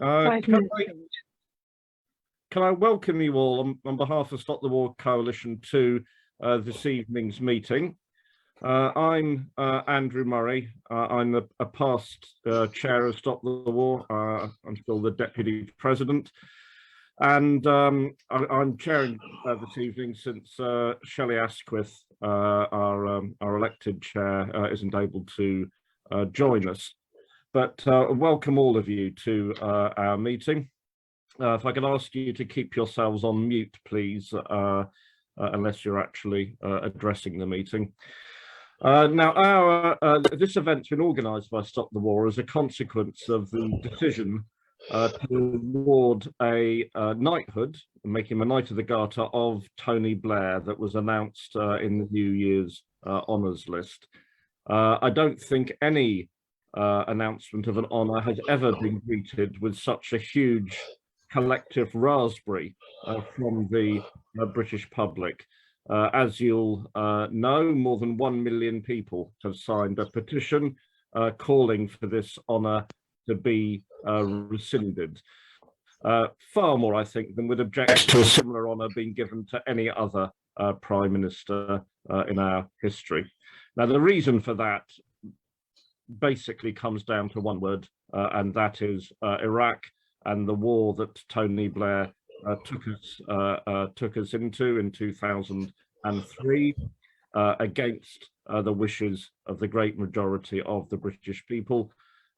Uh, can 5 I, can I welcome you all on behalf of Stop the War Coalition to this evening's meeting. I'm Andrew Murray. I'm a past chair of Stop the War. I'm still the deputy president. And I'm chairing this evening since Shelley Asquith, our elected chair, isn't able to join us. But welcome all of you to our meeting. If I could ask you to keep yourselves on mute, please, unless you're actually addressing the meeting. Now, this event's been organised by Stop the War as a consequence of the decision to award a knighthood, make him a Knight of the Garter, of Tony Blair that was announced in the New Year's honours list. I don't think any announcement of an honour has ever been greeted with such a huge collective raspberry from the British public. As you'll know, more than 1 million people have signed a petition calling for this honour to be rescinded. Far more, I think, than would object to a similar honour being given to any other Prime Minister in our history. Now, the reason for that basically comes down to one word, and that is Iraq and the war that Tony Blair took us into in 2003 against the wishes of the great majority of the British people,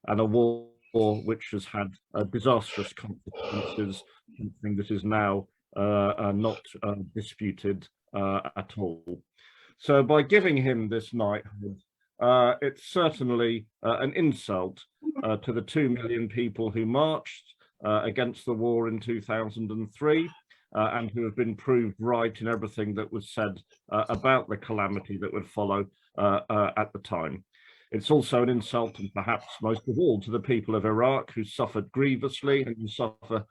and a war which has had disastrous consequences, something that is now not disputed at all. So by giving him this knighthood, it's certainly an insult to the 2 million people who marched against the war in 2003 and who have been proved right in everything that was said about the calamity that would follow at the time. It's also an insult, and perhaps most of all, to the people of Iraq who suffered grievously and who suffer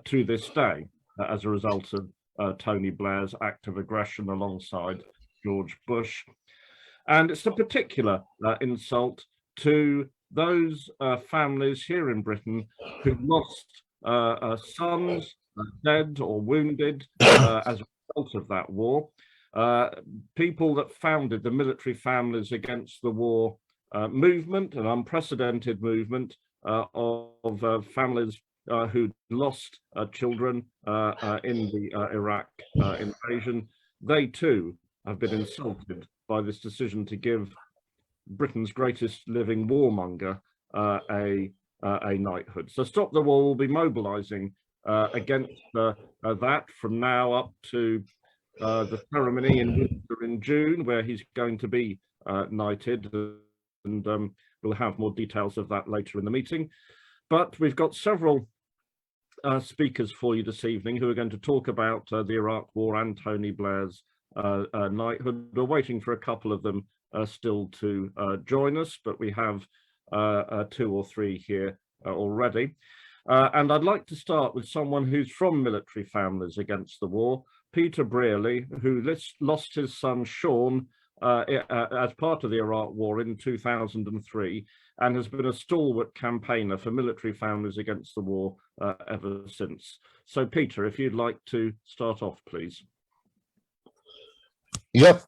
to this day as a result of Tony Blair's act of aggression alongside George Bush. And it's a particular insult to those families here in Britain who lost sons dead or wounded as a result of that war. People that founded the military families against the war movement, an unprecedented movement of families who lost children in the Iraq invasion. They too have been insulted by this decision to give Britain's greatest living warmonger a knighthood. So Stop the War will be mobilising against that from now up to the ceremony in Windsor in June, where he's going to be knighted, and we'll have more details of that later in the meeting. But we've got several speakers for you this evening who are going to talk about the Iraq War and Tony Blair's knighthood. We're waiting for a couple of them still to join us, but we have 2 or 3 here already. And I'd like to start with someone who's from military families against the war, Peter Brierley, who lost his son Sean as part of the Iraq War in 2003, and has been a stalwart campaigner for military families against the war ever since. So Peter, if you'd like to start off, please. Yep,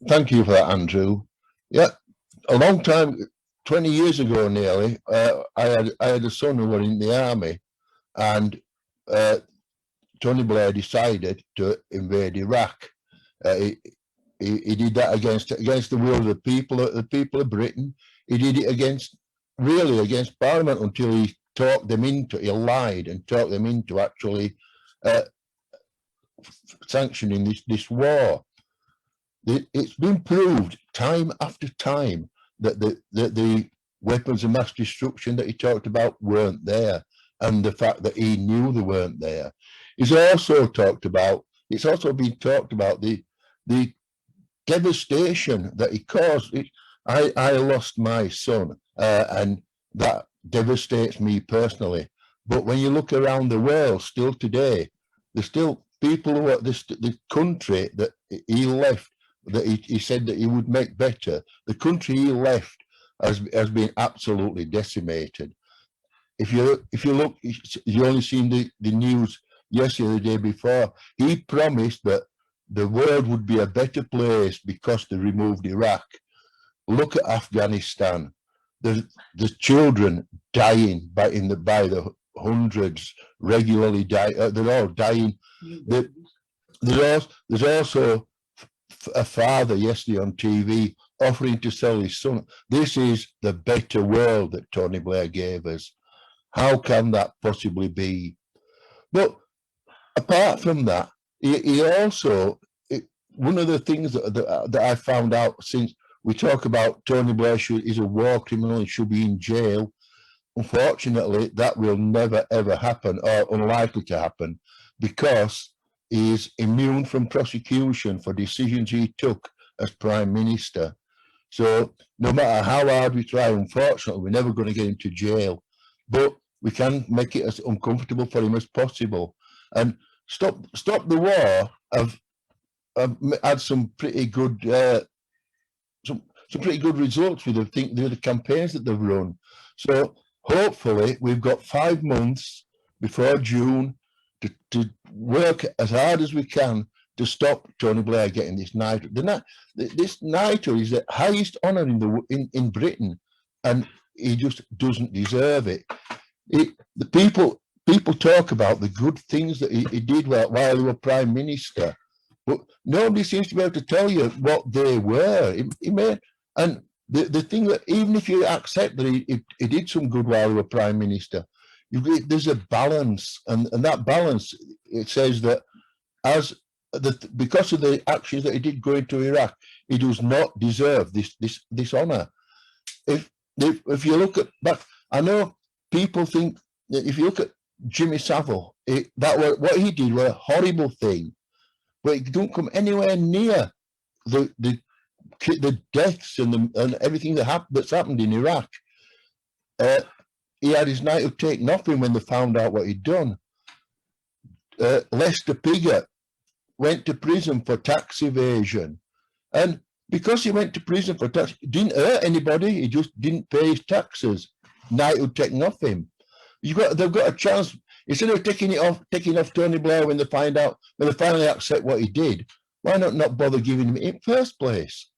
thank you for that, Andrew. Yeah, a long time, 20 years ago nearly, I had a son who was in the army, and Tony Blair decided to invade Iraq. He did that against the will of the people of Britain. He did it against Parliament until he he lied and talked them into actually sanctioning this war. It's been proved time after time that the weapons of mass destruction that he talked about weren't there, and the fact that he knew they weren't there. It's also been talked about the devastation that he caused. I lost my son, and that devastates me personally. But when you look around the world, still today, there's still people who are the country that he left, that he said that he would make better. The country he left has been absolutely decimated. if you look, you only seen the news yesterday, the day before. He promised that the world would be a better place because they removed Iraq. Look at Afghanistan. There's children dying by the hundreds, regularly die. They're all dying. There's also a father yesterday on TV offering to sell his son. This is the better world that Tony Blair gave us. How can that possibly be? But apart from that, he also, one of the things that I found out, since we talk about Tony Blair is a war criminal and should be in jail, unfortunately, that will never ever happen, or unlikely to happen, because he is immune from prosecution for decisions he took as Prime Minister. So no matter how hard we try, unfortunately, we're never going to get him to jail. But we can make it as uncomfortable for him as possible. And Stop the War have had some pretty good some pretty good results with the campaigns that they've run. So hopefully we've got 5 months before June to work as hard as we can to stop Tony Blair getting this knighthood. This knighthood is the highest honour in Britain, and he just doesn't deserve it. The people talk about the good things that he did while he was Prime Minister, but nobody seems to be able to tell you what they were. And the thing that, even if you accept that he did some good while he was Prime Minister, there's a balance, and that balance, it says that because of the actions that he did go into Iraq, he does not deserve this honour. If you look at back, I know people think that if you look at Jimmy Savile, what he did was a horrible thing, but it don't come anywhere near the deaths and everything that's happened in Iraq. He had his knighthood taken off him when they found out what he'd done. Lester Piggott went to prison for tax evasion, and because he went to prison for tax, it didn't hurt anybody. He just didn't pay his taxes. Knighthood taken off him. They've got a chance, instead of taking off Tony Blair when they finally accept what he did. Why not bother giving him it in the first place?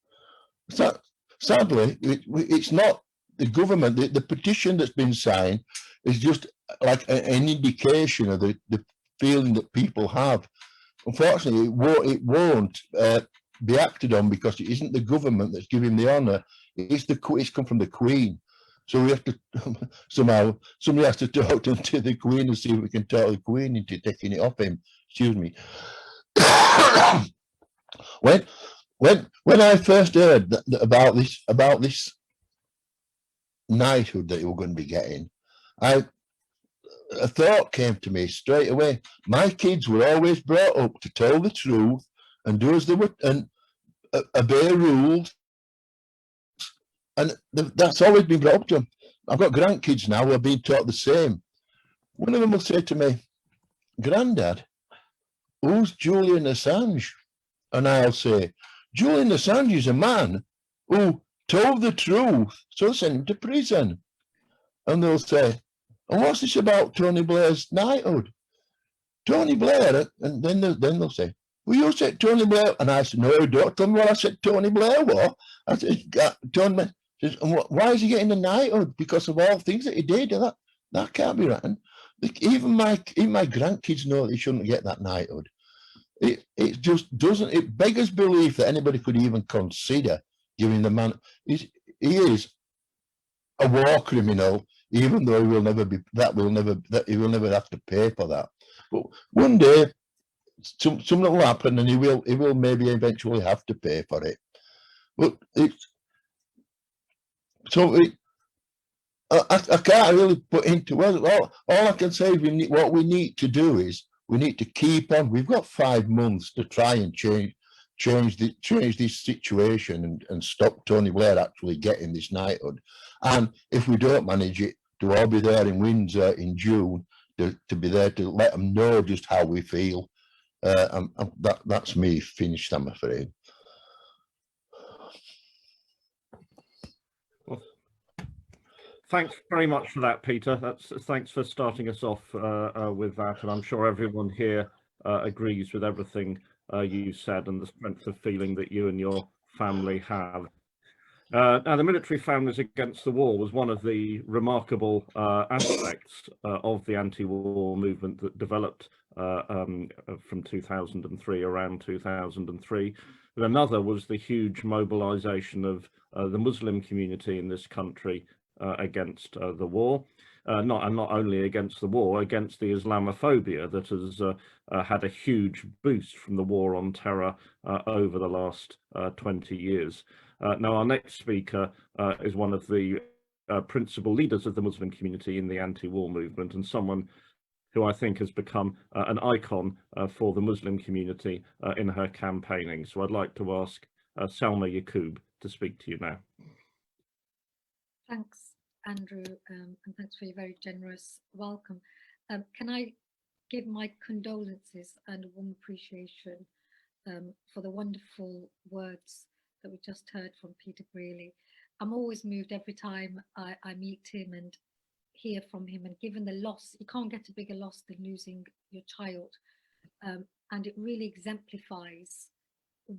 So, sadly, it's not the government. The petition that's been signed is just like an indication of the feeling that people have. Unfortunately, it won't be acted on, because it isn't the government that's giving the honour. It's come from the Queen. So we have to somehow, somebody has to talk to the Queen and see if we can talk the Queen into taking it off him. Excuse me. When I first heard about this knighthood that you were going to be getting, a thought came to me straight away. My kids were always brought up to tell the truth and do as they were and obey rules, and that's always been brought up to them. I've got grandkids now who are being taught the same. One of them will say to me, "Grandad, who's Julian Assange?" And I'll say, "Julian Assange is a man who told the truth, so send him to prison." And they'll say, "And what's this about Tony Blair's knighthood?" Tony Blair, and then they'll say, "Well, you said Tony Blair," and I said, "No, don't tell me what I said Tony Blair was." I said, "Tony says, and why is he getting the knighthood? Because of all things that he did." And that can't be right. And even my grandkids know they shouldn't get that knighthood. It just doesn't. It beggars belief that anybody could even consider giving the man. He is a war criminal, even though he will never be. He will never have to pay for that. But one day, something will happen, and he will maybe eventually have to pay for it. But I can't really put into words. All I can say is what we need to do is we need to keep on. We've got 5 months to try and change this situation and stop Tony Blair actually getting this knighthood. And if we don't manage it, to all be there in Windsor in June to be there to let them know just how we feel. That's me finished, I'm afraid. Thanks very much for that, Peter. Thanks for starting us off with that, and I'm sure everyone here agrees with everything you said and the strength of feeling that you and your family have. Now, the military families against the war was one of the remarkable aspects of the anti-war movement that developed from 2003, around 2003. But another was the huge mobilization of the Muslim community in this country against the war. Not only against the war, against the Islamophobia that has had a huge boost from the war on terror over the last 20 years. Now, our next speaker is one of the principal leaders of the Muslim community in the anti-war movement, and someone who I think has become an icon for the Muslim community in her campaigning. So I'd like to ask Salma Yaqoob to speak to you now. Thanks, Andrew, and thanks for your very generous welcome. Can I give my condolences and a warm appreciation for the wonderful words that we just heard from Peter Brierley. I'm always moved every time I meet him and hear from him, and given the loss, you can't get a bigger loss than losing your child, and it really exemplifies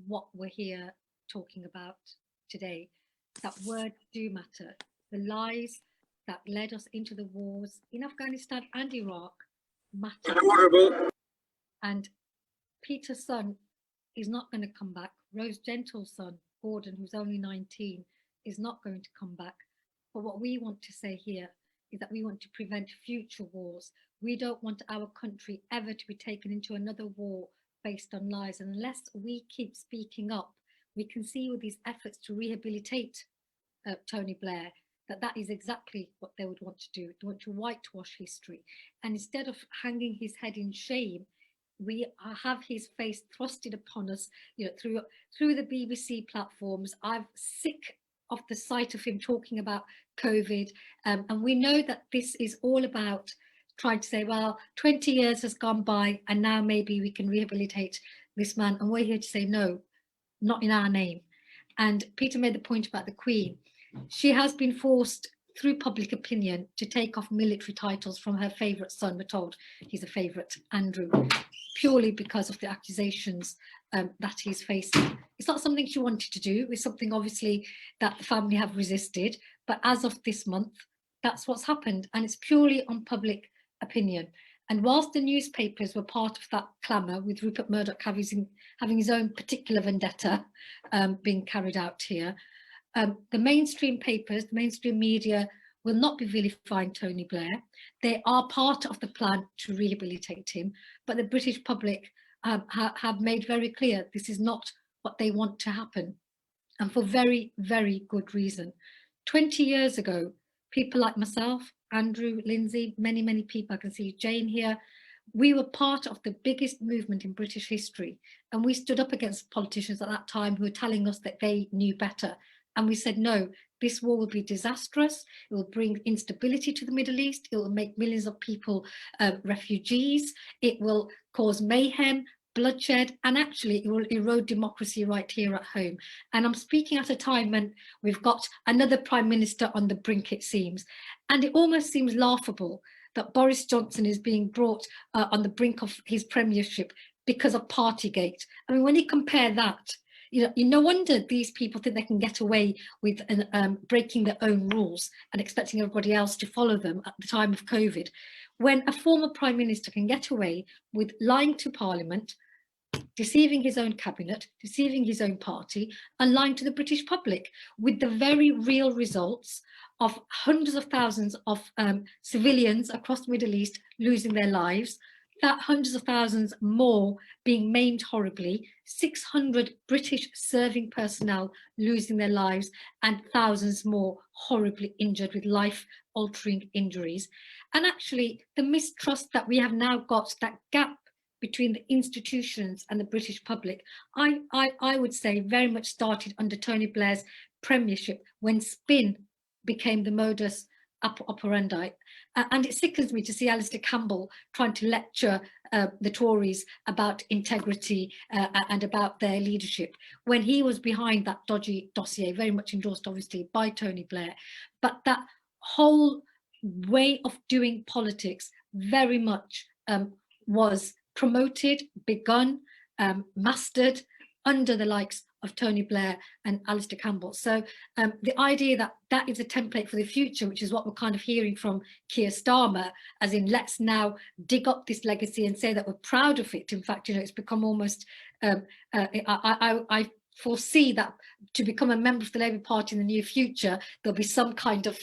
what we're here talking about today, that words do matter. The lies that led us into the wars in Afghanistan and Iraq matter. And Peter's son is not going to come back. Rose Gentle's son, Gordon, who's only 19, is not going to come back. But what we want to say here is that we want to prevent future wars. We don't want our country ever to be taken into another war based on lies. And unless we keep speaking up, we can see with these efforts to rehabilitate Tony Blair, that is exactly what they would want to do. They want to whitewash history. And instead of hanging his head in shame, we have his face thrusted upon us, through the BBC platforms. I'm sick of the sight of him talking about COVID. And we know that this is all about trying to say, well, 20 years has gone by and now maybe we can rehabilitate this man. And we're here to say, no, not in our name. And Peter made the point about the Queen. She has been forced through public opinion to take off military titles from her favourite son. We're told he's a favourite, Andrew, purely because of the accusations that he's facing. It's not something she wanted to do. It's something obviously that the family have resisted. But as of this month, that's what's happened. And it's purely on public opinion. And whilst the newspapers were part of that clamour, with Rupert Murdoch having his own particular vendetta being carried out here, the mainstream papers, the mainstream media will not be vilifying Tony Blair. They are part of the plan to rehabilitate him, but the British public have made very clear this is not what they want to happen, and for very, very good reason. 20 years ago, people like myself, Andrew, Lindsey, many, many people, I can see Jane here, we were part of the biggest movement in British history, and we stood up against politicians at that time who were telling us that they knew better. And we said, no, this war will be disastrous. It will bring instability to the Middle East. It will make millions of people refugees. It will cause mayhem, bloodshed, and actually it will erode democracy right here at home. And I'm speaking at a time when we've got another Prime Minister on the brink, it seems. And it almost seems laughable that Boris Johnson is being brought on the brink of his premiership because of Partygate. I mean, when you compare that, no wonder these people think they can get away with breaking their own rules and expecting everybody else to follow them at the time of COVID. When a former Prime Minister can get away with lying to Parliament, deceiving his own cabinet, deceiving his own party, and lying to the British public, with the very real results of hundreds of thousands of civilians across the Middle East losing their lives, that hundreds of thousands more being maimed horribly, 600 British serving personnel losing their lives, and thousands more horribly injured with life-altering injuries. And actually, the mistrust that we have now got, that gap between the institutions and the British public, I would say very much started under Tony Blair's premiership, when spin became the modus operandi. And it sickens me to see Alistair Campbell trying to lecture the Tories about integrity and about their leadership, when he was behind that dodgy dossier, very much endorsed obviously by Tony Blair. But that whole way of doing politics very much was promoted, begun, mastered under the likes of Tony Blair and Alistair Campbell. So the idea that that is a template for the future, which is what we're kind of hearing from Keir Starmer, as in let's now dig up this legacy and say that we're proud of it. In fact, you know, it's become almost, I foresee that to become a member of the Labour Party in the near future, there'll be some kind of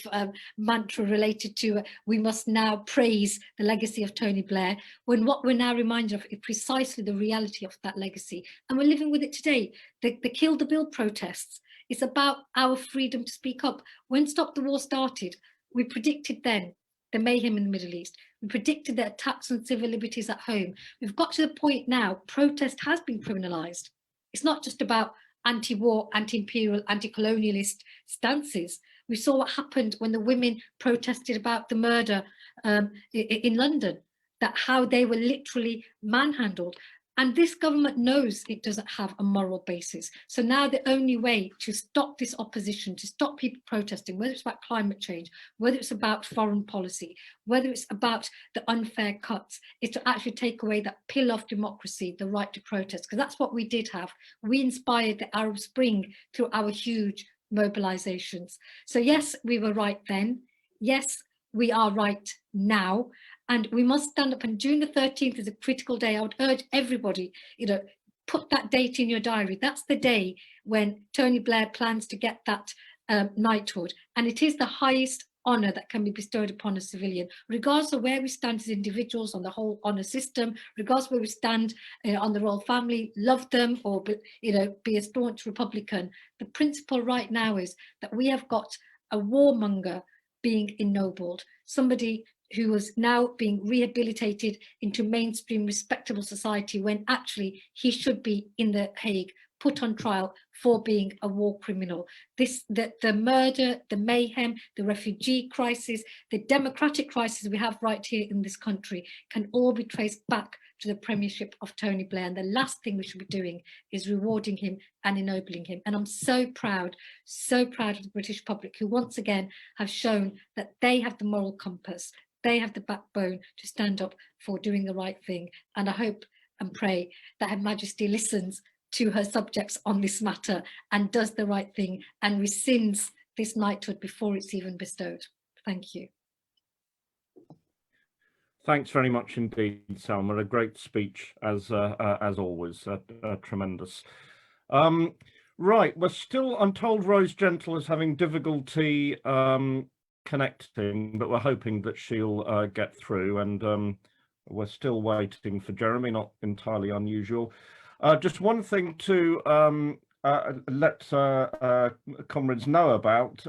mantra related to we must now praise the legacy of Tony Blair, when what we're now reminded of is precisely the reality of that legacy. And we're living with it today. The Kill the Bill protests, it's about our freedom to speak up. When Stop the War started, we predicted then the mayhem in the Middle East. We predicted the attacks on civil liberties at home. We've got to the point now, protest has been criminalised. It's not just about anti-war, anti-imperial, anti-colonialist stances. We saw what happened when the women protested about the murder in London, that how they were literally manhandled. And this government knows it doesn't have a moral basis. So now the only way to stop this opposition, to stop people protesting, whether it's about climate change, whether it's about foreign policy, whether it's about the unfair cuts, is to actually take away that pillar of democracy, the right to protest, because that's what we did have. We inspired the Arab Spring through our huge mobilizations. So yes, we were right then. Yes, we are right now. And we must stand up, and June the 13th is a critical day. I would urge everybody, you know, put that date in your diary. That's the day when Tony Blair plans to get that knighthood. And it is the highest honour that can be bestowed upon a civilian, regardless of where we stand as individuals on the whole honour system, regardless of where we stand on the royal family, love them or, you know, be a staunch Republican. The principle right now is that we have got a warmonger being ennobled, somebody who was now being rehabilitated into mainstream respectable society, when actually he should be in The Hague, put on trial for being a war criminal. The murder, the mayhem, the refugee crisis, the democratic crisis we have right here in this country can all be traced back to the premiership of Tony Blair. And the last thing we should be doing is rewarding him and ennobling him. And I'm so proud of the British public, who once again have shown that they have the moral compass. They have the backbone to stand up for doing the right thing. And I hope and pray that Her Majesty listens to her subjects on this matter and does the right thing and rescinds this knighthood before it's even bestowed. Thank you. Thanks very much indeed, Salma. A great speech, as always, tremendous. Right, we're still, I'm told Rose Gentle is having difficulty connecting, but we're hoping that she'll get through, and we're still waiting for Jeremy, not entirely unusual. Just one thing to let comrades know about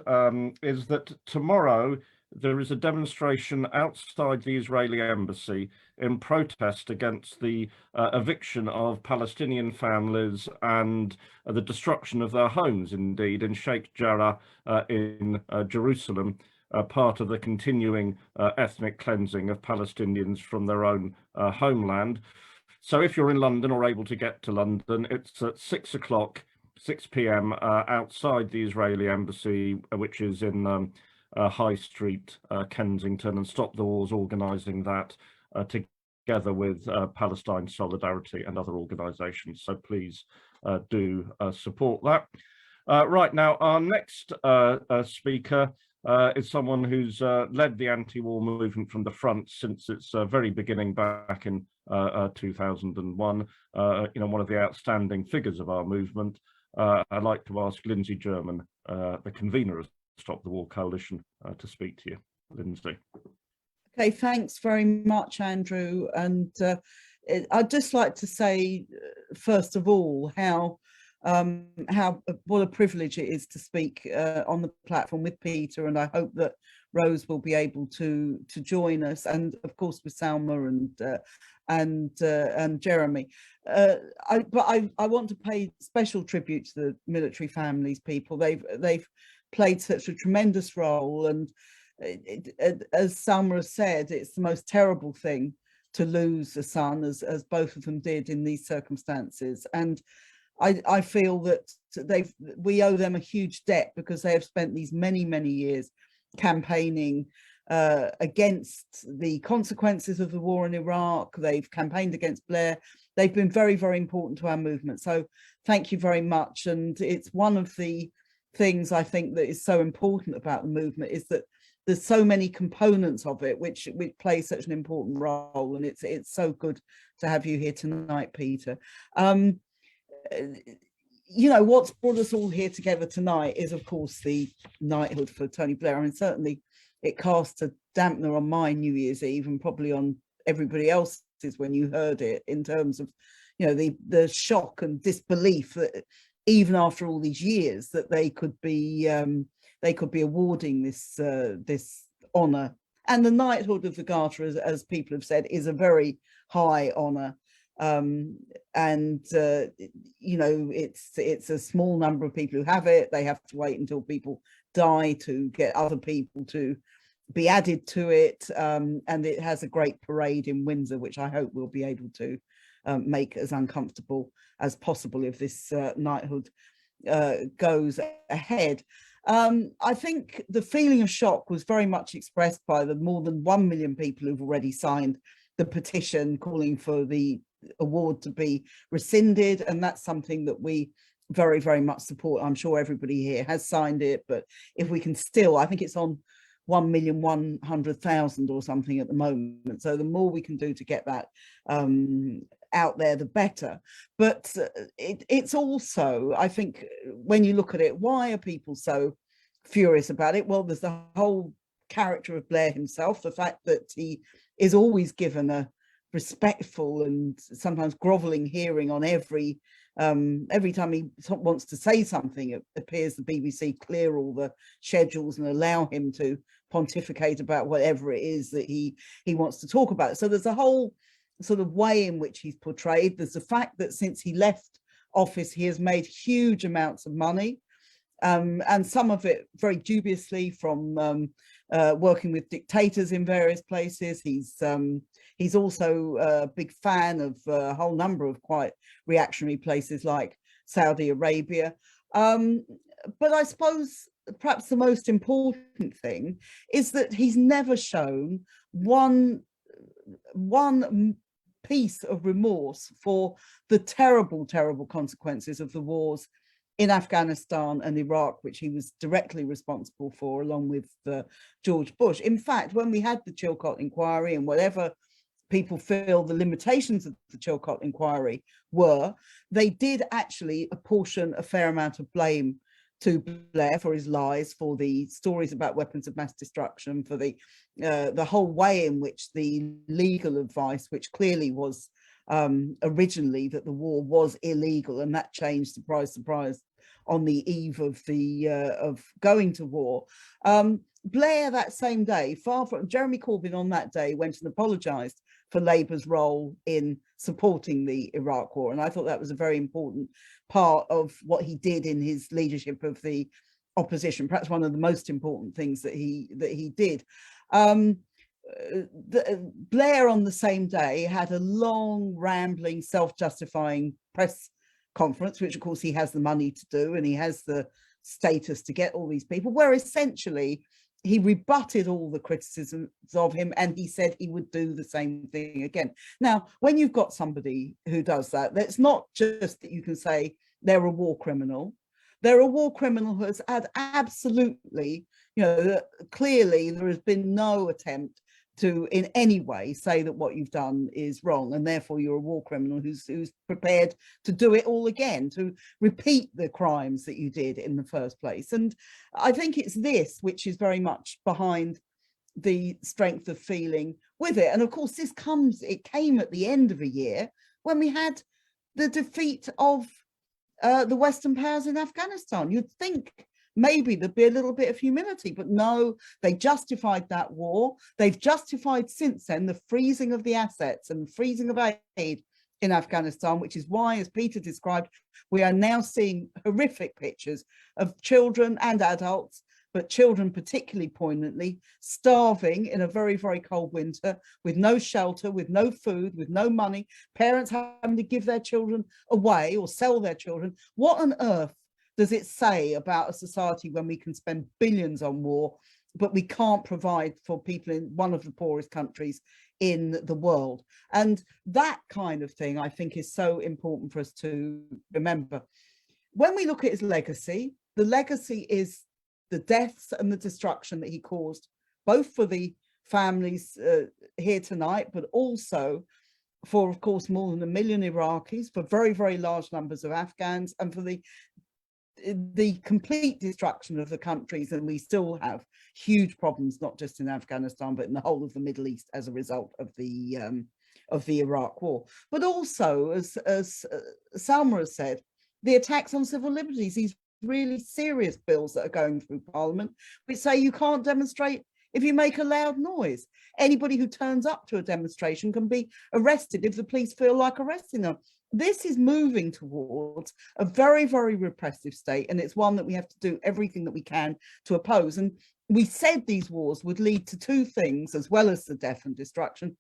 is that tomorrow there is a demonstration outside the Israeli embassy in protest against the eviction of Palestinian families and the destruction of their homes, indeed, in Sheikh Jarrah in Jerusalem, part of the continuing ethnic cleansing of Palestinians from their own homeland. So if you're in London or able to get to London, it's at 6 o'clock, 6 p.m. Outside the Israeli embassy, which is in High Street, Kensington, and Stop the War's organising that together with Palestine Solidarity and other organisations. So please do support that. Right now, our next speaker is someone who's led the anti-war movement from the front since its very beginning back in 2001. You know, one of the outstanding figures of our movement. I'd like to ask Lindsey German, the convener of Stop the War Coalition, to speak to you. Lindsey. Okay, thanks very much, Andrew. And I'd just like to say, first of all, what a privilege it is to speak on the platform with Peter, and I hope that Rose will be able to join us, and of course with Salma and Jeremy. I want to pay special tribute to the military families, people. They've played such a tremendous role, and as Salma has said, it's the most terrible thing to lose a son, as both of them did in these circumstances. And I feel that we owe them a huge debt, because they have spent these many years campaigning against the consequences of the war in Iraq. They've campaigned against Blair. They've been very, very important to our movement. So thank you very much. And it's one of the things I think that is so important about the movement, is that there's so many components of it which play such an important role. And it's so good to have you here tonight, Peter. You know, what's brought us all here together tonight is, of course, the knighthood for Tony Blair. I mean, certainly it cast a dampener on my New Year's Eve, and probably on everybody else's when you heard it, in terms of, you know, the shock and disbelief that even after all these years that they could be awarding this this honour. And the knighthood of the Garter, as people have said, is a very high honour. You know, it's a small number of people who have it. They have to wait until people die to get other people to be added to it, and it has a great parade in Windsor, which I hope we'll be able to make as uncomfortable as possible if this knighthood goes ahead. I think the feeling of shock was very much expressed by the more than 1 million people who've already signed the petition calling for the award to be rescinded, and that's something that we very, very much support. I'm sure everybody here has signed it, but if we can still, I think it's on 1,100,000 or something at the moment, so the more we can do to get that out there, the better. But it's also, I think, when you look at it, why are people so furious about it? Well, there's the whole character of Blair himself, the fact that he is always given a respectful and sometimes grovelling hearing on every time he wants to say something. It appears the BBC clear all the schedules and allow him to pontificate about whatever it is that he wants to talk about. So there's a whole sort of way in which he's portrayed. There's the fact that since he left office, he has made huge amounts of money, and some of it very dubiously from working with dictators in various places. He's also a big fan of a whole number of quite reactionary places like Saudi Arabia. But I suppose perhaps the most important thing is that he's never shown one piece of remorse for the terrible, terrible consequences of the wars in Afghanistan and Iraq, which he was directly responsible for, along with George Bush. In fact, when we had the Chilcot inquiry, and whatever people feel the limitations of the Chilcot inquiry were, they did actually apportion a fair amount of blame to Blair for his lies, for the stories about weapons of mass destruction, for the whole way in which the legal advice, which clearly was originally that the war was illegal, and that changed, surprise, surprise, on the eve of the of going to war. Blair that same day, far from Jeremy Corbyn on that day, went and apologised for Labour's role in supporting the Iraq war, and I thought that was a very important part of what he did in his leadership of the opposition, perhaps one of the most important things that he did. Blair on the same day had a long, rambling, self-justifying press conference, which of course he has the money to do, and he has the status to get all these people, where essentially he rebutted all the criticisms of him, and he said he would do the same thing again. Now, when you've got somebody who does that, it's not just that you can say they're a war criminal. They're a war criminal who has had absolutely, you know, clearly there has been no attempt to in any way say that what you've done is wrong, and therefore you're a war criminal who's prepared to do it all again, to repeat the crimes that you did in the first place. And I think it's this which is very much behind the strength of feeling with it. And of course it came at the end of a year when we had the defeat of the Western powers in Afghanistan. You'd think maybe there'd be a little bit of humility, but no, they justified that war. They've justified since then the freezing of the assets and freezing of aid in Afghanistan, which is why, as Peter described, we are now seeing horrific pictures of children and adults, but children particularly poignantly, starving in a very, very cold winter, with no shelter, with no food, with no money, parents having to give their children away or sell their children. What on earth does it say about a society when we can spend billions on war but we can't provide for people in one of the poorest countries in the world. And that kind of thing, I think, is so important for us to remember. When we look at his legacy, the legacy is the deaths and the destruction that he caused, both for the families here tonight, but also for, of course, more than 1 million Iraqis, for very, very large numbers of Afghans, and for the complete destruction of the countries. And we still have huge problems, not just in Afghanistan, but in the whole of the Middle East as a result of the Iraq war. But also, as Salma has said, the attacks on civil liberties, these really serious bills that are going through Parliament, which say you can't demonstrate if you make a loud noise. Anybody who turns up to a demonstration can be arrested if the police feel like arresting them. This is moving towards a very, very repressive state, and it's one that we have to do everything that we can to oppose. And we said these wars would lead to two things, as well as the death and destruction: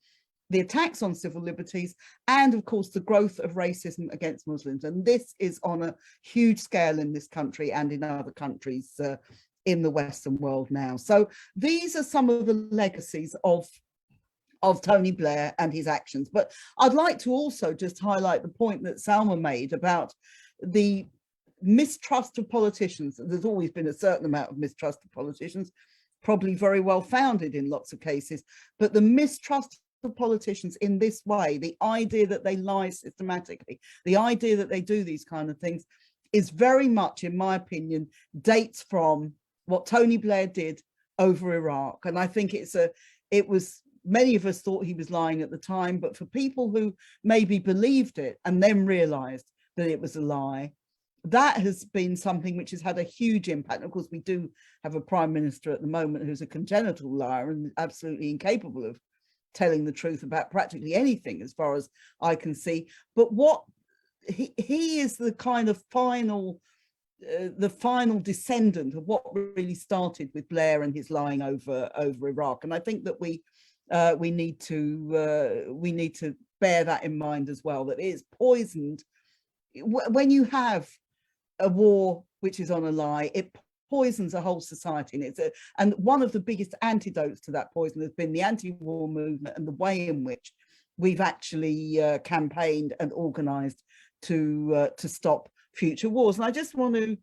the attacks on civil liberties, and of course the growth of racism against Muslims. And this is on a huge scale in this country and in other countries in the Western world now. So these are some of the legacies of Tony Blair and his actions. But I'd like to also just highlight the point that Salma made about the mistrust of politicians. There's always been a certain amount of mistrust of politicians, probably very well founded in lots of cases, but the mistrust of politicians in this way, the idea that they lie systematically, the idea that they do these kind of things, is very much, in my opinion, dates from what Tony Blair did over Iraq. And I think many of us thought he was lying at the time, but for people who maybe believed it and then realized that it was a lie, that has been something which has had a huge impact. And of course, we do have a prime minister at the moment who's a congenital liar and absolutely incapable of telling the truth about practically anything, as far as I can see. But what he is the kind of final descendant of what really started with Blair and his lying over Iraq. And I think that we need to bear that in mind as well, that it is poisoned. When you have a war which is on a lie, it poisons a whole society. And one of the biggest antidotes to that poison has been the anti-war movement and the way in which we've actually campaigned and organized to stop future wars. And I just want to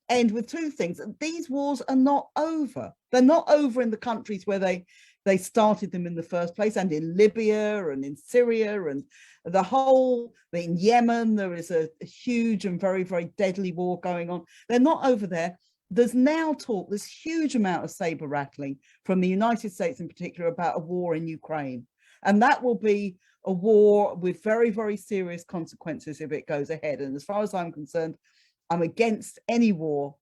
end with two things. These wars are not over. They're not over in the countries where they started them in the first place, and in Libya and in Syria and in Yemen. There is a huge and very, very deadly war going on. They're not over there. There's now talk, this huge amount of saber rattling from the United States in particular about a war in Ukraine. And that will be a war with very, very serious consequences if it goes ahead. And as far as I'm concerned, I'm against any war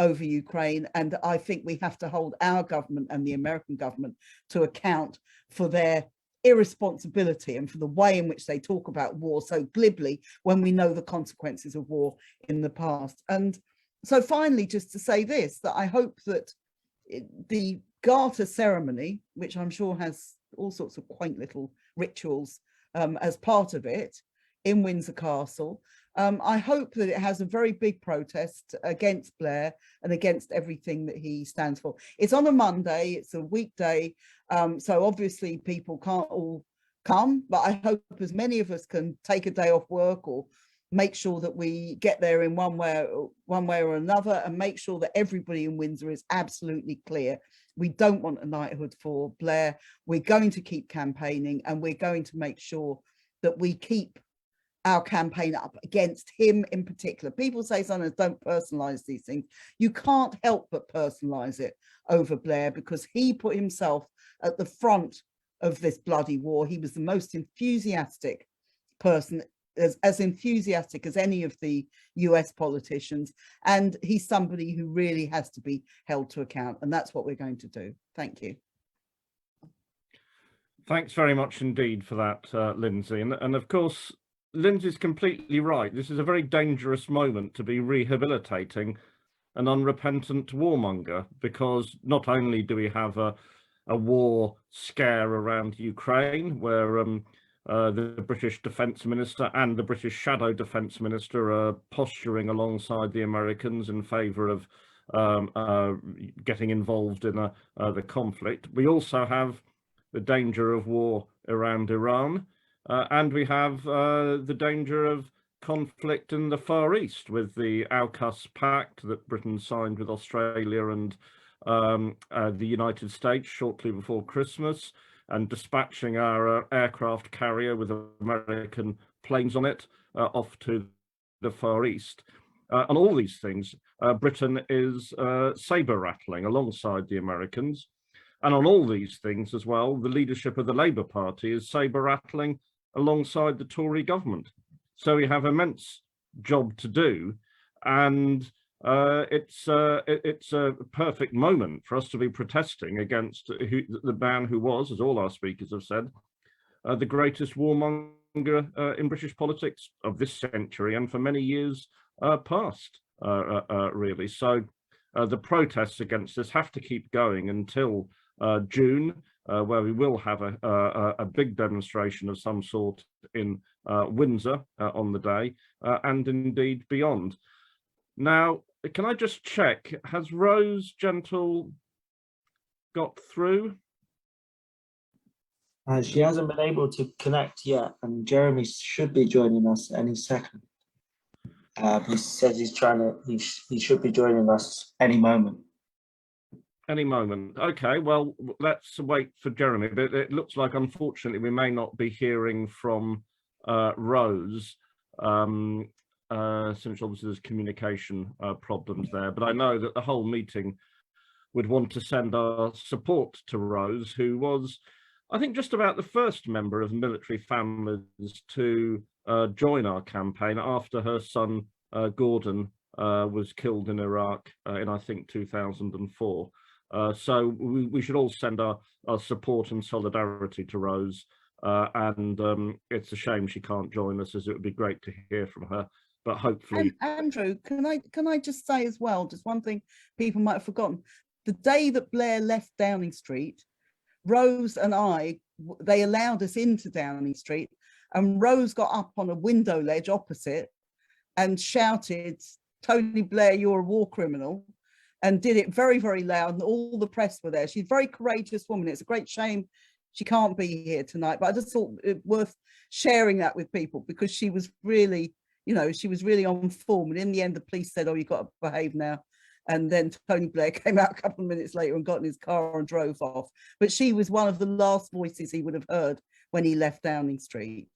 over Ukraine. And I think we have to hold our government and the American government to account for their irresponsibility and for the way in which they talk about war so glibly when we know the consequences of war in the past. And so finally, just to say this, that I hope that the Garter ceremony, which I'm sure has all sorts of quaint little rituals as part of it in Windsor Castle, I hope that it has a very big protest against Blair and against everything that he stands for. It's on a Monday, it's a weekday, so obviously people can't all come, but I hope as many of us can take a day off work or make sure that we get there in one way or another, and make sure that everybody in Windsor is absolutely clear. We don't want a knighthood for Blair. We're going to keep campaigning, and we're going to make sure that we keep our campaign up against him in particular. People say sometimes don't personalize these things. You can't help but personalize it over Blair, because he put himself at the front of this bloody war. He was the most enthusiastic person, as enthusiastic as any of the US politicians, and he's somebody who really has to be held to account, and that's what we're going to do. Thank you. Thanks very much indeed for that, Lindsey. And of course, Lindsey's completely right. This is a very dangerous moment to be rehabilitating an unrepentant warmonger, because not only do we have a war scare around Ukraine, where the British Defence Minister and the British Shadow Defence Minister are posturing alongside the Americans in favour of getting involved in the conflict. We also have the danger of war around Iran, and we have the danger of conflict in the Far East with the AUKUS pact that Britain signed with Australia and the United States shortly before Christmas, and dispatching our aircraft carrier with American planes on it off to the Far East. On all these things, Britain is saber rattling alongside the Americans. And on all these things as well, the leadership of the Labour Party is saber rattling alongside the Tory government. So we have immense job to do, and it's a perfect moment for us to be protesting against the man who was, as all our speakers have said, the greatest warmonger in British politics of this century and for many years past, really. So the protests against this have to keep going until June, where we will have a big demonstration of some sort in Windsor on the day, and indeed beyond. Now, can I just check, has Rose Gentle got through? She hasn't been able to connect yet, and Jeremy should be joining us any second. He says he's trying to, he should be joining us any moment. Any moment. Okay, well, let's wait for Jeremy, but it looks like, unfortunately, we may not be hearing from Rose, since obviously there's communication problems there. But I know that the whole meeting would want to send our support to Rose, who was, I think, just about the first member of military families to join our campaign after her son Gordon was killed in Iraq in, I think, 2004. So we should all send our support and solidarity to Rose, and it's a shame she can't join us, as it would be great to hear from her. But hopefully, Andrew, can I just say as well, just one thing people might have forgotten: the day that Blair left Downing Street, Rose and they allowed us into Downing Street, and Rose got up on a window ledge opposite and shouted, "Tony Blair, you're a war criminal," and did it very, very loud, and all the press were there. She's a very courageous woman. It's a great shame she can't be here tonight, but I just thought it worth sharing that with people, because she was really, she was really on form. And in the end, the police said, "Oh, you've got to behave now." And then Tony Blair came out a couple of minutes later and got in his car and drove off. But she was one of the last voices he would have heard when he left Downing Street.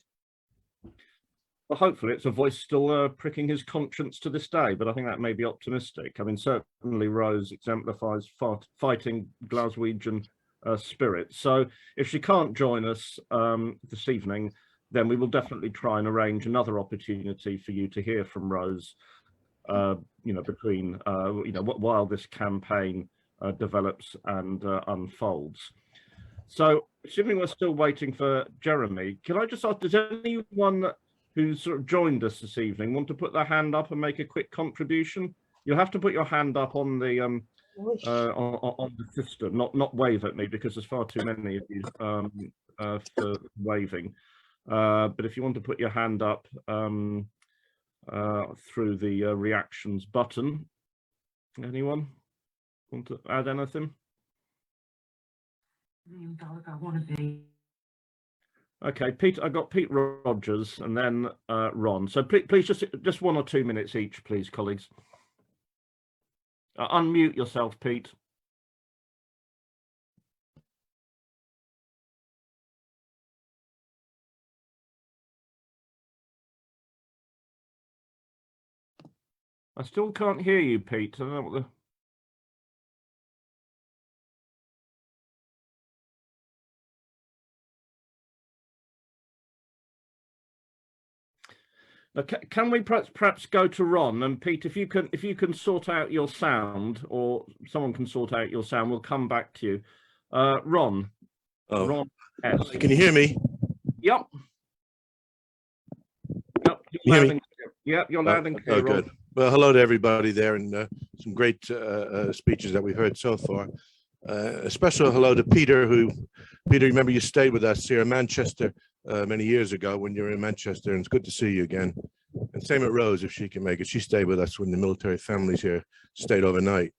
well, hopefully it's a voice still pricking his conscience to this day, but I think that may be optimistic. I mean, certainly Rose exemplifies fighting Glaswegian spirit. So if she can't join us this evening, then we will definitely try and arrange another opportunity for you to hear from Rose, between, while this campaign develops and unfolds. So, assuming we're still waiting for Jeremy, can I just ask, does anyone who's sort of joined us this evening want to put their hand up and make a quick contribution? You'll have to put your hand up on the on the system, not wave at me, because there's far too many of you for waving. But if you want to put your hand up through the reactions button, anyone want to add anything? Okay, Pete, I got Pete Rogers and then Ron. So please just 1 or 2 minutes each, please, colleagues. Unmute yourself, Pete. I still can't hear you, Pete. I don't know what the... Can we perhaps go to Ron, and Pete, if you can sort out your sound, or someone can sort out your sound, we'll come back to you. Ron. Oh. Ron S. Can you hear me? Yep. Yep. You're loud and clear. Oh, good. Well, hello to everybody there, and some great speeches that we've heard so far. A special hello to Peter, Peter, remember you stayed with us here in Manchester many years ago when you were in Manchester, and it's good to see you again. And same with Rose, if she can make it. She stayed with us when the military families here stayed overnight.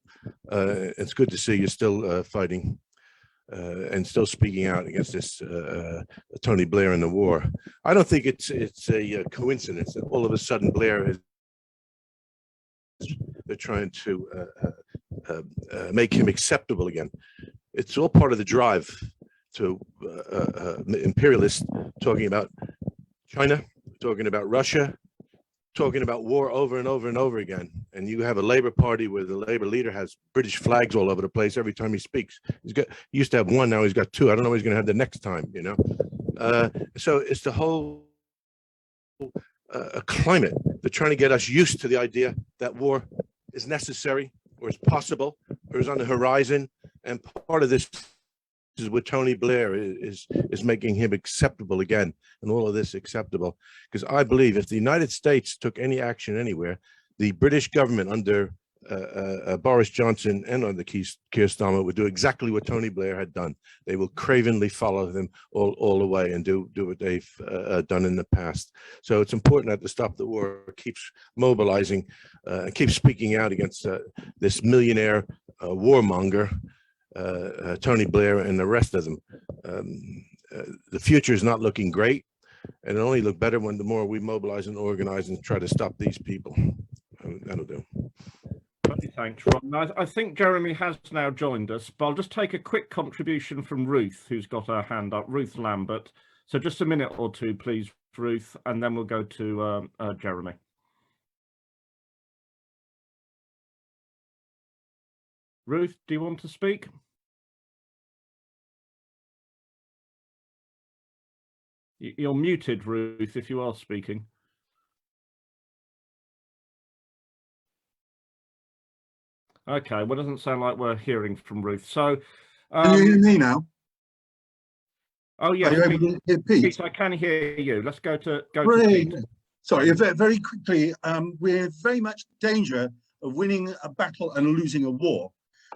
it's good to see you're still fighting and still speaking out against this Tony Blair and the war. I don't think it's a coincidence that all of a sudden Blair is they're trying to make him acceptable again. It's all part of the drive to imperialists talking about China, talking about Russia, talking about war over and over and over again. And you have a Labour Party where the Labour leader has British flags all over the place every time he speaks. He used to have one, now he's got two. I don't know what he's going to have the next time, you know. So it's the whole climate. They're trying to get us used to the idea that war is necessary or is possible or is on the horizon. And part of this is with Tony Blair is making him acceptable again, and all of this acceptable. Because I believe if the United States took any action anywhere, the British government under Boris Johnson and under Keir Starmer would do exactly what Tony Blair had done. They will cravenly follow them all the way and do what they've done in the past. So it's important that the Stop the War keeps mobilizing and keeps speaking out against this millionaire warmonger, Tony Blair and the rest of them. The future is not looking great, and it'll only look better when the more we mobilize and organize and try to stop these people. That'll do. Many thanks, Ron. I think Jeremy has now joined us, but I'll just take a quick contribution from Ruth, who's got her hand up, Ruth Lambert. So just a minute or two, please, Ruth, and then we'll go to Jeremy. Ruth, do you want to speak? You're muted, Ruth, if you are speaking. Okay, well, it doesn't sound like we're hearing from Ruth. So, can you hear me now? Oh yes, are you able to hear Pete? Pete, I can hear you. Let's go to Great. Pete. Sorry, very quickly. We're very much in danger of winning a battle and losing a war,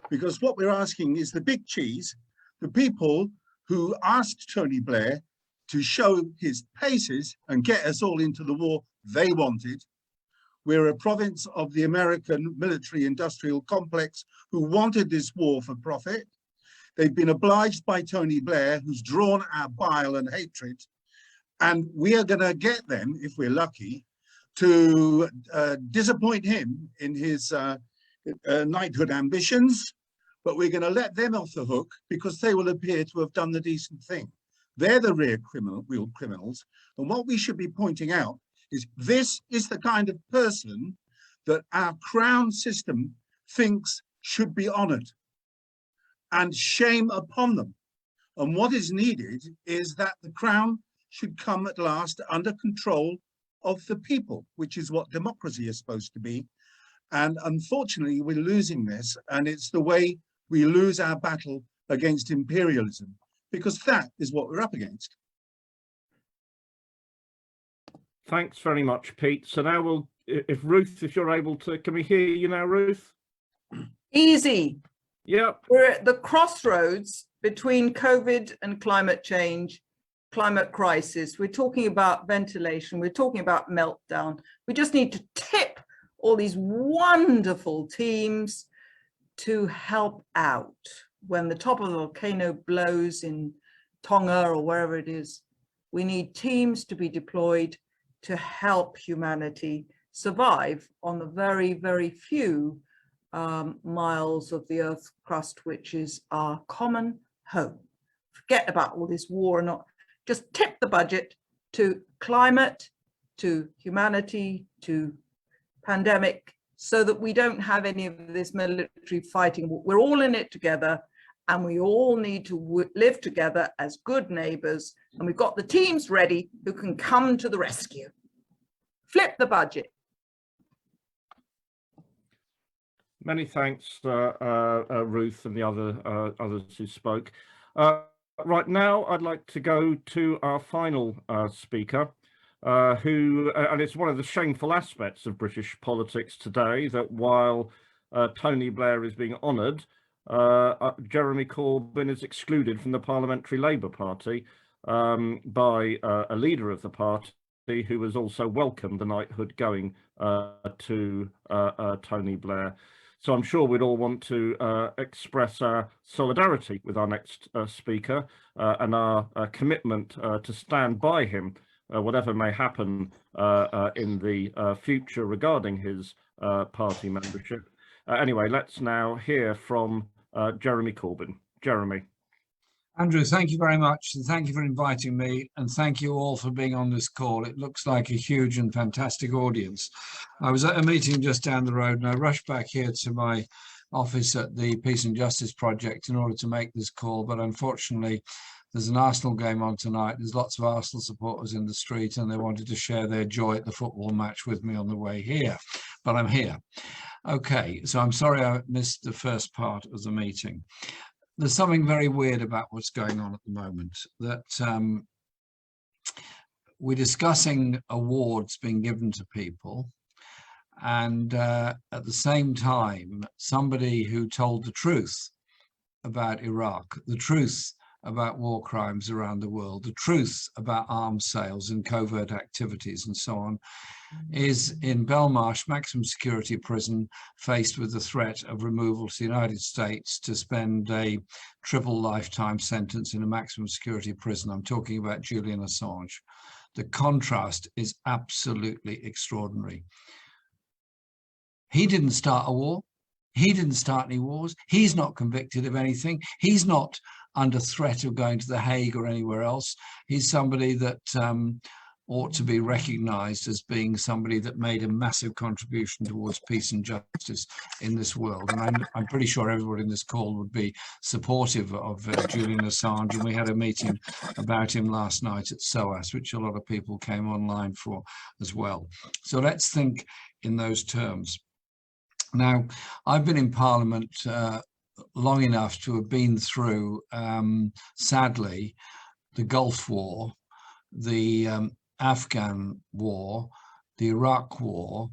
because what we're asking is the big cheese, the people who asked Tony Blair to show his paces and get us all into the war they wanted. We're a province of the American military-industrial complex who wanted this war for profit. They've been obliged by Tony Blair, who's drawn our bile and hatred. And we are going to get them, if we're lucky, to disappoint him in his knighthood ambitions. But we're going to let them off the hook because they will appear to have done the decent thing. They're the real criminals. And what we should be pointing out is this is the kind of person that our crown system thinks should be honored, and shame upon them. And what is needed is that the crown should come at last under control of the people, which is what democracy is supposed to be. And unfortunately, we're losing this, and it's the way we lose our battle against imperialism, because that is what we're up against. Thanks very much, Pete. So now we'll, if Ruth, if you're able to, can we hear you now, Ruth? Easy. Yep. We're at the crossroads between COVID and climate change, climate crisis. We're talking about ventilation. We're talking about meltdown. We just need to tip all these wonderful teams to help out. When the top of the volcano blows in Tonga or wherever it is, we need teams to be deployed to help humanity survive on the very, very few miles of the Earth's crust, which is our common home. Forget about all this war and not, just tip the budget to climate, to humanity, to pandemic, so that we don't have any of this military fighting. We're all in it together, and we all need to live together as good neighbors. And we've got the teams ready who can come to the rescue. Flip the budget. Many thanks, Ruth and the others who spoke. Right now, I'd like to go to our final speaker, who, and it's one of the shameful aspects of British politics today, that while Tony Blair is being honoured, Jeremy Corbyn is excluded from the Parliamentary Labour Party by a leader of the party who has also welcomed the knighthood going to Tony Blair. So I'm sure we'd all want to express our solidarity with our next speaker and our commitment to stand by him, whatever may happen in the future regarding his party membership. Anyway, let's now hear from Jeremy Corbyn. Jeremy. Andrew, thank you very much, and thank you for inviting me, and thank you all for being on this call. It looks like a huge and fantastic audience. I was at a meeting just down the road, and I rushed back here to my office at the Peace and Justice Project in order to make this call, but unfortunately there's an Arsenal game on tonight. There's lots of Arsenal supporters in the street, and they wanted to share their joy at the football match with me on the way here, but I'm here. Okay, so I'm sorry I missed the first part of the meeting. There's something very weird about what's going on at the moment, that we're discussing awards being given to people, and at the same time, somebody who told the truth about Iraq, the truth about war crimes around the world, the truth about arms sales and covert activities and so on, is in Belmarsh maximum security prison, faced with the threat of removal to the United States to spend a triple lifetime sentence in a maximum security prison. I'm talking about Julian Assange. The contrast is absolutely extraordinary. He didn't start a war. He didn't start any wars. He's not convicted of anything. He's not under threat of going to The Hague or anywhere else. He's somebody that ought to be recognized as being somebody that made a massive contribution towards peace and justice in this world. And I'm pretty sure everybody in this call would be supportive of Julian Assange. And we had a meeting about him last night at SOAS, which a lot of people came online for as well. So let's think in those terms. Now, I've been in Parliament long enough to have been through, sadly, the Gulf War, the Afghan war, the Iraq war,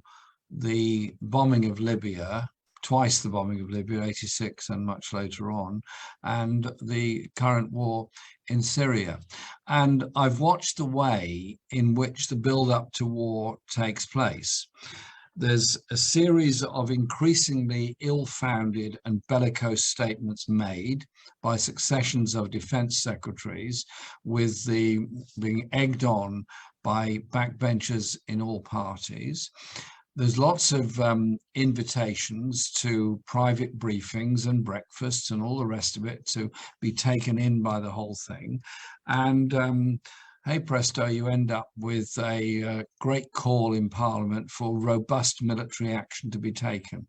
the bombing of Libya, twice the bombing of Libya, 86 and much later on, and the current war in Syria. And I've watched the way in which the build-up to war takes place. There's a series of increasingly ill-founded and bellicose statements made by successions of defense secretaries, with the being egged on by backbenchers in all parties. There's lots of invitations to private briefings and breakfasts and all the rest of it to be taken in by the whole thing. And hey presto, you end up with a great call in Parliament for robust military action to be taken.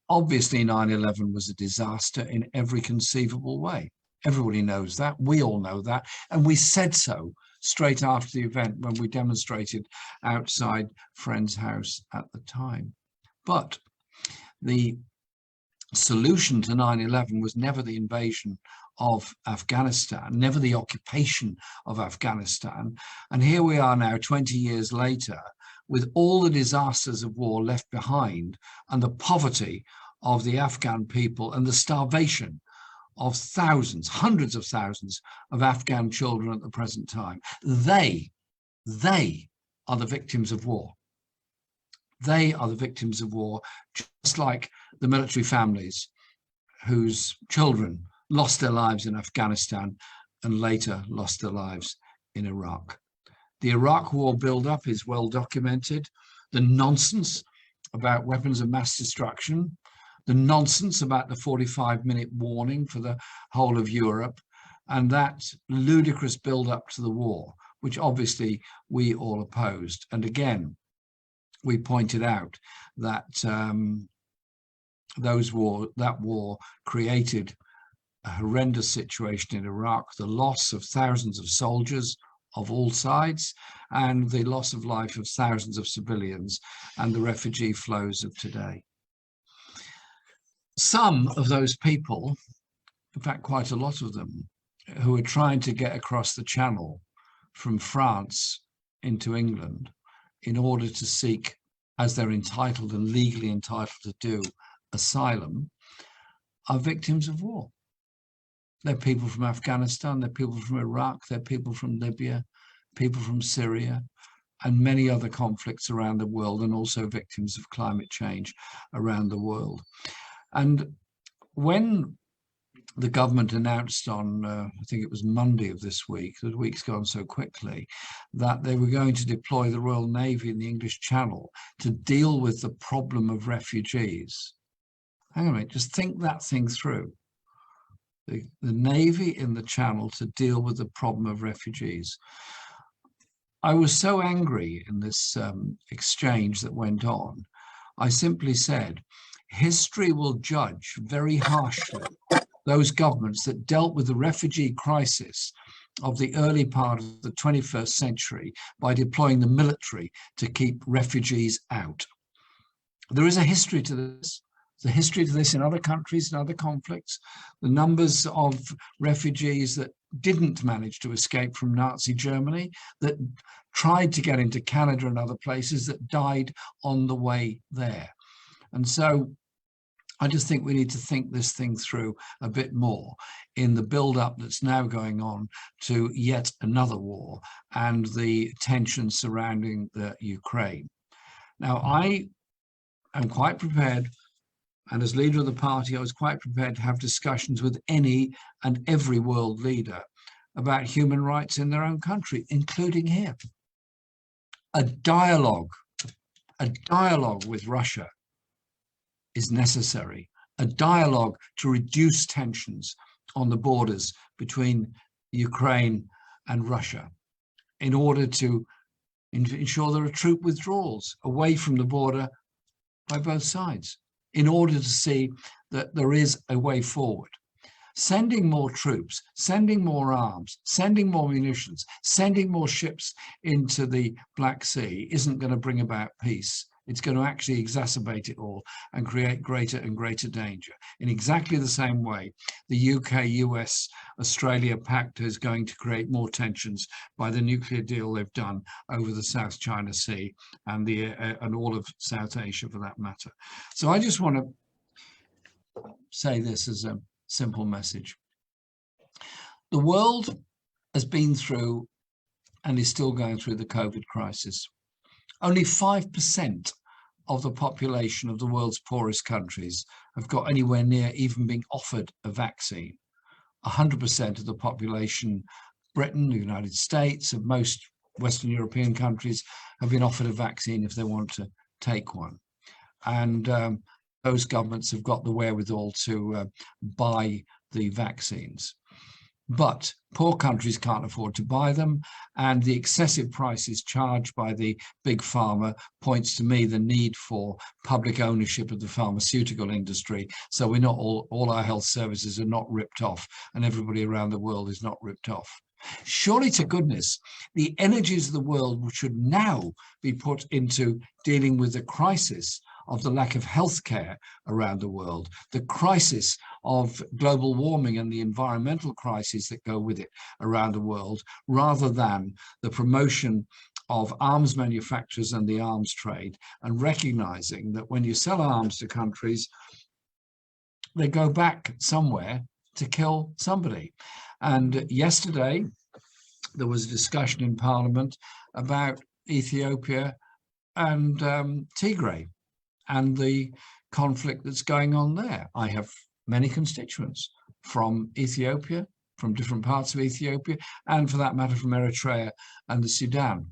Obviously, 9/11 was a disaster in every conceivable way. Everybody knows that. We all know that. And we said so straight after the event when we demonstrated outside Friend's house at the time. But the solution to 9/11 was never the invasion of Afghanistan, never the occupation of Afghanistan. And here we are now 20 years later, with all the disasters of war left behind and the poverty of the Afghan people and the starvation of thousands, hundreds of thousands of Afghan children at the present time. They are the victims of war. They are the victims of war, just like the military families whose children lost their lives in Afghanistan and later lost their lives in Iraq. The Iraq war build-up is well documented. The nonsense about weapons of mass destruction, the nonsense about the 45-minute warning for the whole of Europe, and that ludicrous build-up to the war, which obviously we all opposed. And again, we pointed out that that war created a horrendous situation in Iraq, the loss of thousands of soldiers of all sides, and the loss of life of thousands of civilians, and the refugee flows of today. Some of those people, in fact, quite a lot of them, who are trying to get across the channel from France into England in order to seek, as they're entitled and legally entitled to do, asylum, are victims of war. They're people from Afghanistan, they're people from Iraq, they're people from Libya, people from Syria, and many other conflicts around the world, and also victims of climate change around the world. And when the government announced on, I think it was Monday of this week, the week's gone so quickly, that they were going to deploy the Royal Navy in the English Channel to deal with the problem of refugees. Hang on a minute, just think that thing through. The Navy in the Channel to deal with the problem of refugees. I was so angry in this exchange that went on. I simply said, history will judge very harshly those governments that dealt with the refugee crisis of the early part of the 21st century by deploying the military to keep refugees out. There is a history to this. There's a history to this in other countries and other conflicts. The numbers of refugees that didn't manage to escape from Nazi Germany, that tried to get into Canada and other places, that died on the way there. And so I just think we need to think this thing through a bit more in the build-up that's now going on to yet another war and the tensions surrounding the Ukraine. Now, I am quite prepared, and as leader of the party, I was quite prepared to have discussions with any and every world leader about human rights in their own country, including here. A dialogue with Russia is necessary, a dialogue to reduce tensions on the borders between Ukraine and Russia in order to ensure there are troop withdrawals away from the border by both sides, in order to see that there is a way forward. Sending more troops, sending more arms, sending more munitions, sending more ships into the Black Sea isn't going to bring about peace. It's going to actually exacerbate it all and create greater and greater danger. In exactly the same way, the UK, US, Australia pact is going to create more tensions by the nuclear deal they've done over the South China Sea and and all of South Asia for that matter. So I just want to say this as a simple message. The world has been through and is still going through the COVID crisis. Only 5% of the population of the world's poorest countries have got anywhere near even being offered a vaccine. 100% of the population, Britain, the United States, of most Western European countries have been offered a vaccine if they want to take one. And those governments have got the wherewithal to buy the vaccines. But poor countries can't afford to buy them, and the excessive prices charged by the big pharma points to me the need for public ownership of the pharmaceutical industry, so we're not all our health services are not ripped off, and everybody around the world is not ripped off. Surely to goodness, the energies of the world should now be put into dealing with the crisis of the lack of healthcare around the world, the crisis of global warming and the environmental crises that go with it around the world, rather than the promotion of arms manufacturers and the arms trade, and recognizing that when you sell arms to countries, they go back somewhere to kill somebody. And yesterday, there was a discussion in Parliament about Ethiopia and Tigray and the conflict that's going on there. I have many constituents from Ethiopia, from different parts of Ethiopia, and for that matter, from Eritrea and the Sudan.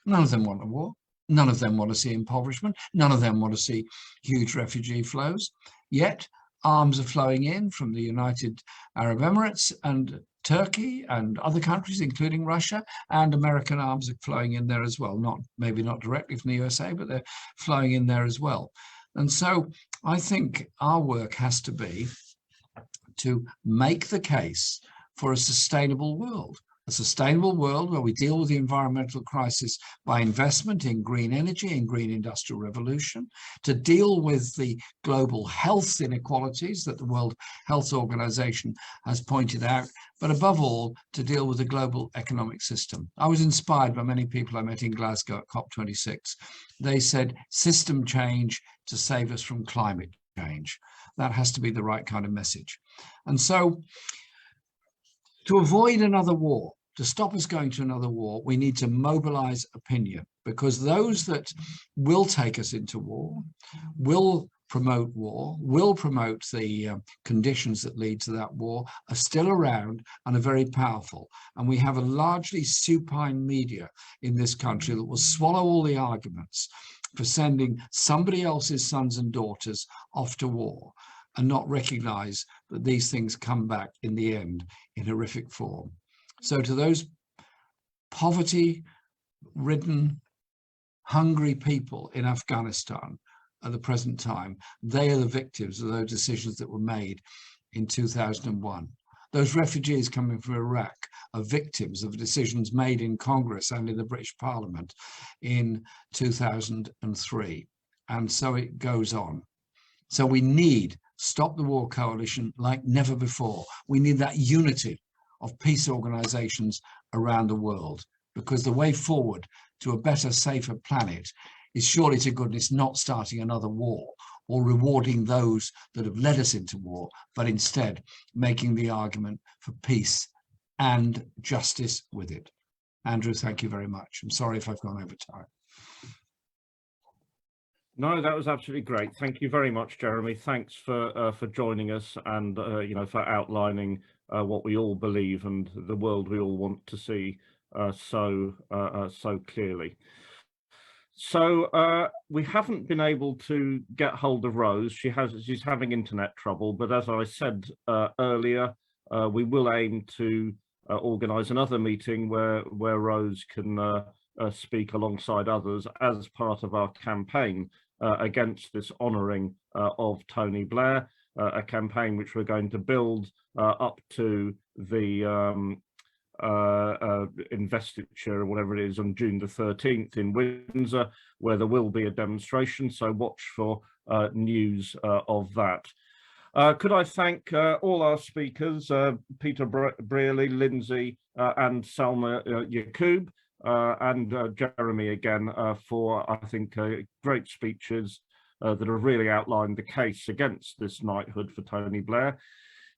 None of them want a war. None of them want to see impoverishment. None of them want to see huge refugee flows. Yet arms are flowing in from the United Arab Emirates and Turkey and other countries, including Russia, and American arms are flowing in there as well. Maybe not directly from the USA, but they're flowing in there as well. And so I think our work has to be to make the case for a sustainable world where we deal with the environmental crisis by investment in green energy and green industrial revolution, to deal with the global health inequalities that the World Health Organization has pointed out, but above all, to deal with the global economic system. I was inspired by many people I met in Glasgow at COP26. They said system change to save us from climate change. That has to be the right kind of message. And so to avoid another war, to stop us going to another war, we need to mobilize opinion, because those that will take us into war, will promote war, will promote the conditions that lead to that war, are still around and are very powerful. And we have a largely supine media in this country that will swallow all the arguments for sending somebody else's sons and daughters off to war and not recognize that these things come back in the end in horrific form. So to those poverty-ridden, hungry people in Afghanistan at the present time, they are the victims of those decisions that were made in 2001. Those refugees coming from Iraq are victims of decisions made in Congress and in the British Parliament in 2003. And so it goes on. So we need Stop the War Coalition like never before. We need that unity of peace organizations around the world, because the way forward to a better, safer planet is surely to goodness not starting another war or rewarding those that have led us into war, but instead making the argument for peace and justice with it. Andrew, thank you very much. I'm sorry if I've gone over time. No, that was absolutely great. Thank you very much, Jeremy. Thanks for joining us and you know, for outlining what we all believe and the world we all want to see so clearly. So we haven't been able to get hold of Rose. She's having internet trouble, but as I said earlier, we will aim to organise another meeting where Rose can speak alongside others as part of our campaign against this honouring of Tony Blair, a campaign which we're going to build up to the investiture or whatever it is on June the 13th in Windsor, where there will be a demonstration. So watch for news of that. Could I thank all our speakers, Peter Brierley, Lindsey and Salma Yaqoob, and Jeremy again for, I think, great speeches that have really outlined the case against this knighthood for Tony Blair.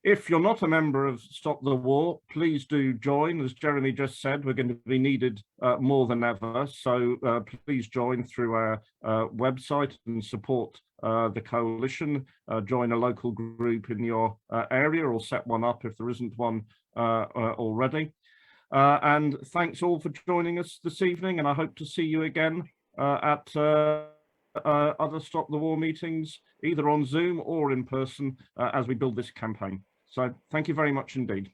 If you're not a member of Stop the War, please do join. As Jeremy just said, we're going to be needed more than ever. So please join through our website and support the coalition. Join a local group in your area or set one up if there isn't one already. And thanks all for joining us this evening. And I hope to see you again at other Stop the War meetings, either on Zoom or in person as we build this campaign. So thank you very much indeed.